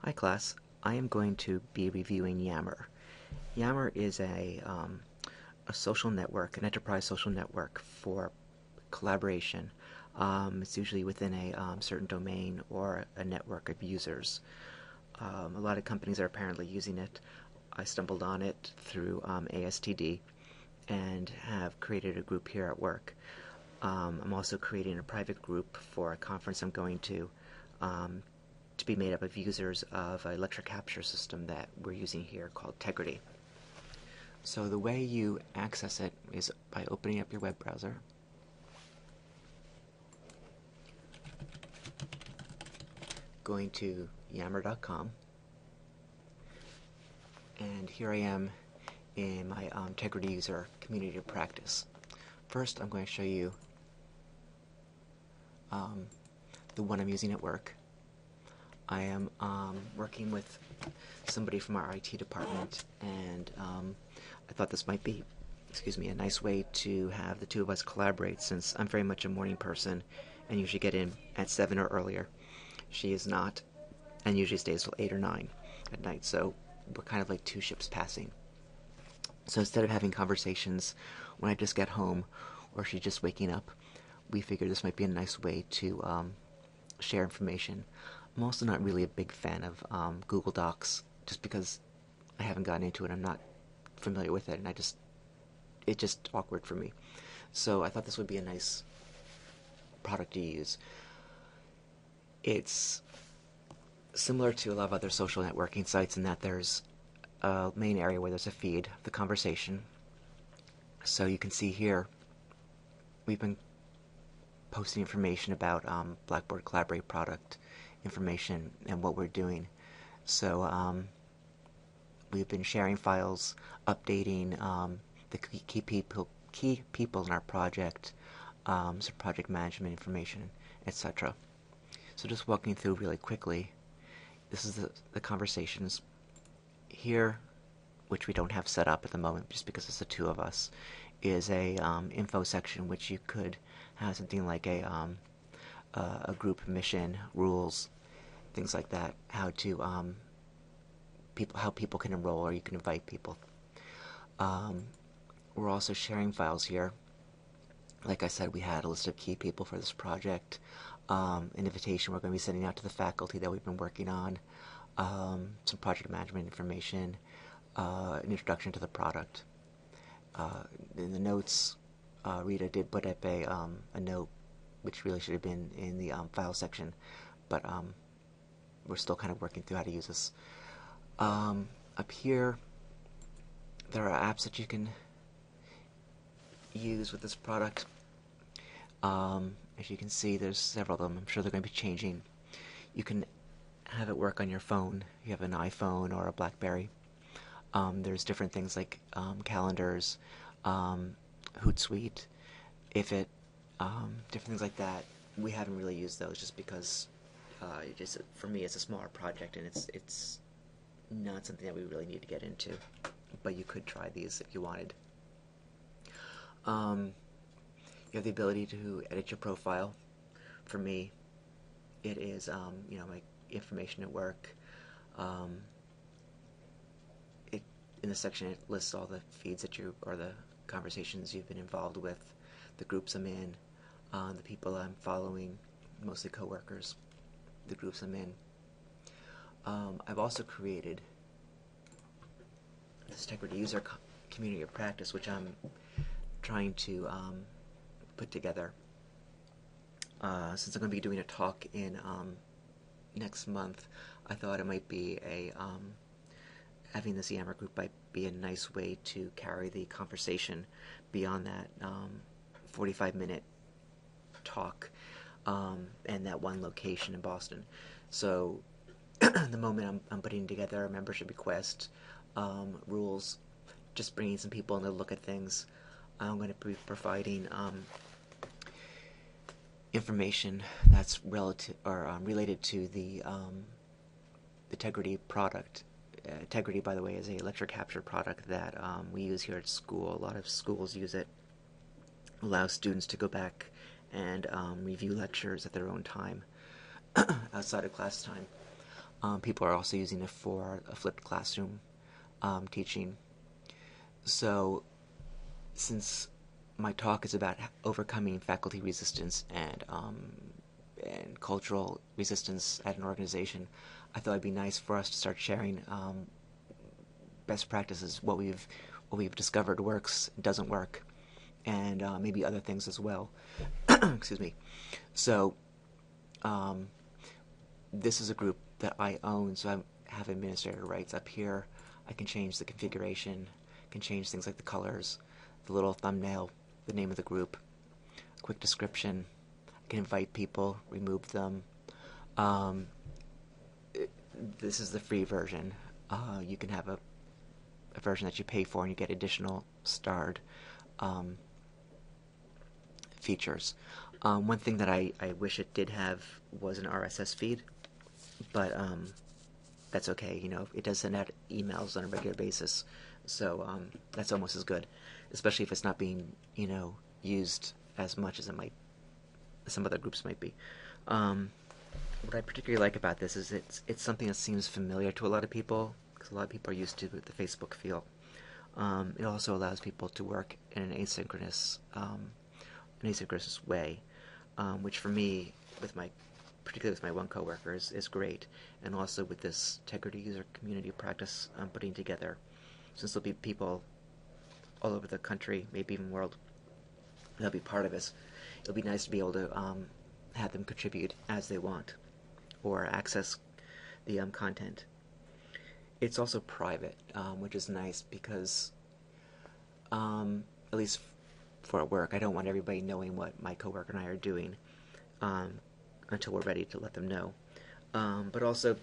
Hi class, I am going to be reviewing Yammer. Yammer is a social network, an enterprise social network for collaboration. It's usually within a certain domain or a network of users. A lot of companies are apparently using it. I stumbled on it through ASTD and have created a group here at work. I'm also creating a private group for a conference I'm going um, to be made up of users of a lecture capture system that we're using here called Tegrity. So the way you access it is by opening up your web browser, going to yammer.com, and here I am in my Tegrity user community of practice. First, I'm going to show you the one I'm using at work. I am working with somebody from our IT department, and I thought this might be, a nice way to have the two of us collaborate, since I'm very much a morning person and usually get in at 7 or earlier. She is not, and usually stays till 8 or 9 at night, so we're kind of like two ships passing. So instead of having conversations when I just get home or she's just waking up, we figured this might be a nice way to share information. I'm also not really a big fan of Google Docs, just because I haven't gotten into it. I'm not familiar with it, and it's just awkward for me. So I thought this would be a nice product to use. It's similar to a lot of other social networking sites in that there's a main area where there's a feed of the conversation. So you can see here, we've been posting information about Blackboard Collaborate product information and what we're doing. So we've been sharing files, updating the key people in our project, some project management information, etc. So just walking through really quickly, this is the conversations here, which we don't have set up at the moment just because it's the two of us, is a info section which you could have something like a group mission, rules, things like that, how people can enroll, or you can invite people. We're also sharing files here. Like I said, we had a list of key people for this project, an invitation we're going to be sending out to the faculty that we've been working on, some project management information, an introduction to the product. In the notes, Rita did put up a note, which really should have been in the file section, but we're still kind of working through how to use this. Up here, there are apps that you can use with this product. As you can see, there's several of them. I'm sure they're going to be changing. You can have it work on your phone. You have an iPhone or a BlackBerry. There's different things like calendars, Hootsuite, Ifit, different things like that. We haven't really used those just because for me, it's a smaller project, and it's not something that we really need to get into. But you could try these if you wanted. You have the ability to edit your profile. For me, it is my information at work. In the section, it lists all the feeds or the conversations you've been involved with, the groups I'm in, the people I'm following, mostly coworkers, the groups I'm in. I've also created this Tegrity user community of practice, which I'm trying to put together. Since I'm going to be doing a talk in next month, I thought it might be having this Yammer group might be a nice way to carry the conversation beyond that 45-minute talk and that one location in Boston. So the moment I'm putting together a membership request, rules, just bringing some people in to look at things. I'm going to be providing information that's related to the Tegrity product. Tegrity, by the way, is a lecture capture product that we use here at school. A lot of schools use it. Allows students to go back and review lectures at their own time outside of class time. People are also using it for a flipped classroom teaching. So, since my talk is about overcoming faculty resistance and cultural resistance at an organization, I thought it'd be nice for us to start sharing best practices, what we've discovered works, doesn't work, and maybe other things as well. Excuse me. So, um, this is a group that I own, so I have administrator rights up here. I can change the configuration, can change things like the colors, the little thumbnail, the name of the group, a quick description. I can invite people, remove them. Um, this is the free version. You can have a version that you pay for and you get additional starred um, features. One thing that I wish it did have was an RSS feed, but that's okay. You know, it does send out emails on a regular basis, so that's almost as good, especially if it's not being, used as much as it might, some other groups might be. What I particularly like about this is it's something that seems familiar to a lot of people, because a lot of people are used to the Facebook feel. It also allows people to work in an asynchronous way, which for me, particularly with my one coworker, is great, and also with this Tegrity user community practice I'm putting together, since there'll be people all over the country, maybe even world, that'll be part of this. It'll be nice to be able to have them contribute as they want, or access the content. It's also private, which is nice because, at least for work, I don't want everybody knowing what my coworker and I are doing um, until we're ready to let them know. But also,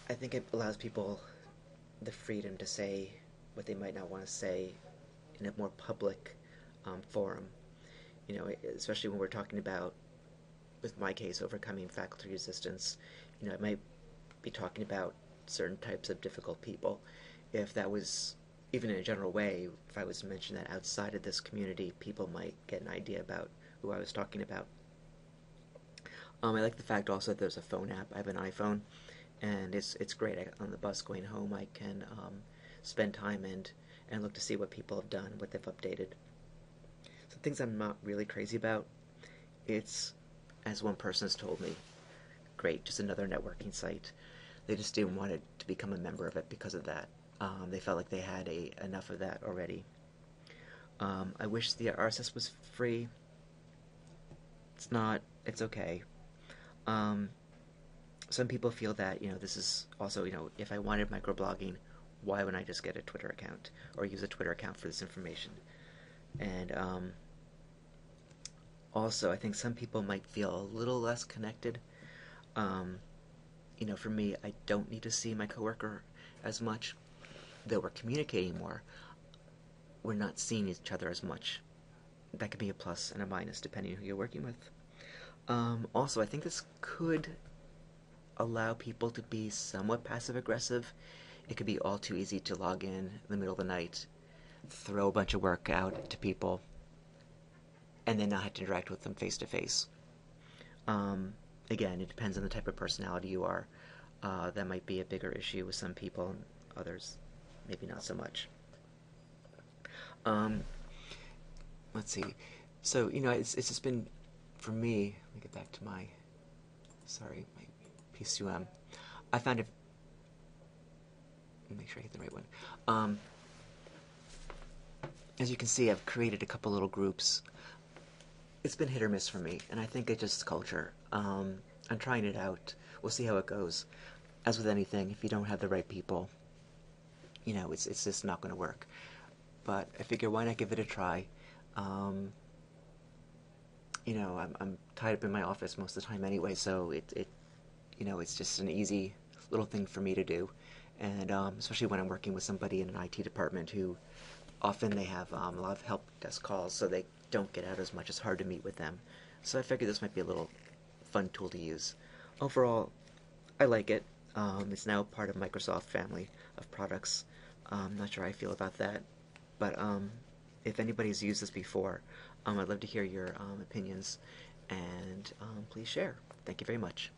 I think it allows people the freedom to say what they might not want to say in a more public forum. Especially when we're talking about, with my case, overcoming faculty resistance. I might be talking about certain types of difficult people. If that was, even in a general way, if I was to mention that outside of this community, people might get an idea about who I was talking about. I like the fact also that there's a phone app. I have an iPhone, and it's great. On the bus going home, I can spend time and look to see what people have done, what they've updated. Some things I'm not really crazy about. It's, as one person has told me, great, just another networking site. They just didn't want it to become a member of it because of that. They felt like they had enough of that already. I wish the RSS was free. It's not. It's okay. Some people feel that this is also if I wanted microblogging, why wouldn't I just get a Twitter account or use a Twitter account for this information? And also, I think some people might feel a little less connected. Um, for me, I don't need to see my coworker as much, though we're communicating more. We're not seeing each other as much. That could be a plus and a minus depending on who you're working with. Also, I think this could allow people to be somewhat passive aggressive. It could be all too easy to log in the middle of the night, throw a bunch of work out to people, and then not have to interact with them face to face. Again, it depends on the type of personality you are. That might be a bigger issue with some people, and others maybe not so much. Um, let's see. So it's just been, for me. Let me get back to my P2M. I found it. Let me make sure I get the right one. As you can see, I've created a couple little groups. It's been hit or miss for me, and I think it's just culture. I'm trying it out. We'll see how it goes. As with anything, if you don't have the right people, it's just not going to work. But I figure, why not give it a try? I'm tied up in my office most of the time anyway, so it's just an easy little thing for me to do. And especially when I'm working with somebody in an IT department who often they have a lot of help desk calls, so they don't get out as much. It's hard to meet with them. So I figured this might be a little fun tool to use. Overall, I like it. It's now part of Microsoft family of products. I'm not sure how I feel about that, but if anybody's used this before, I'd love to hear your opinions, and please share. Thank you very much.